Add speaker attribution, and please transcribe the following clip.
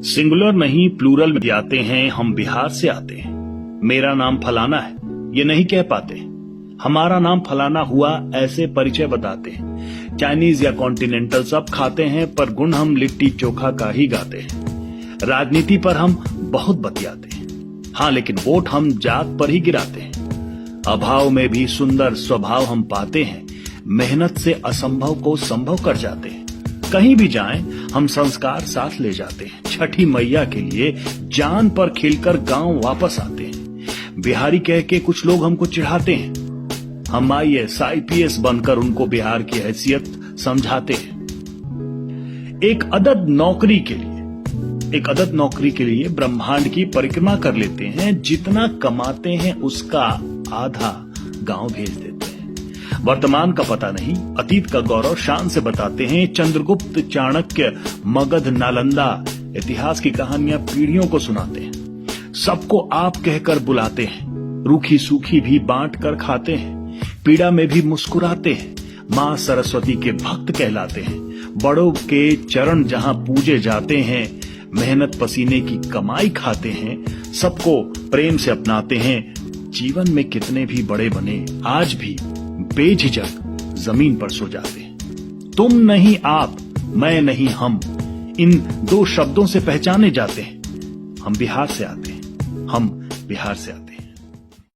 Speaker 1: Singular नहीं plural में आते हैं, हम बिहार से आते हैं। मेरा नाम फलाना है ये नहीं कह पाते, हमारा नाम फलाना हुआ ऐसे परिचय बताते हैं। चाइनीज या कॉन्टिनेंटल सब खाते हैं, पर गुण हम लिट्टी चोखा का ही गाते हैं। राजनीति पर हम बहुत बतियाते हैं, हाँ लेकिन वोट हम जात पर ही गिराते हैं। अभाव में भी सुंदर स्वभाव हम पाते हैं, मेहनत से असंभव को संभव कर जाते हैं। कहीं भी जाएं हम संस्कार साथ ले जाते हैं। छठी मैया के लिए जान पर खिलकर गांव वापस आते हैं। बिहारी कह के कुछ लोग हमको चिढ़ाते हैं, हम IAS IPS बनकर उनको बिहार की हैसियत समझाते हैं। एक अदद नौकरी के लिए ब्रह्मांड की परिक्रमा कर लेते हैं। जितना कमाते हैं उसका आधा गांव भेज देते हैं। वर्तमान का पता नहीं, अतीत का गौरव शान से बताते हैं। चंद्रगुप्त, चाणक्य, मगध, नालंदा, इतिहास की कहानियां पीढ़ियों को सुनाते हैं। सबको आप कहकर बुलाते हैं, रूखी सूखी भी बांट कर खाते हैं। पीड़ा में भी मुस्कुराते हैं, मां सरस्वती के भक्त कहलाते हैं। बड़ों के चरण जहां पूजे जाते हैं, मेहनत पसीने की कमाई खाते हैं। सबको प्रेम से अपनाते हैं। जीवन में कितने भी बड़े बने, आज भी बेझिझक जमीन पर सो जाते हैं। तुम नहीं आप, मैं नहीं हम, इन दो शब्दों से पहचाने जाते हैं। हम बिहार से आते हैं, हम बिहार से आते हैं।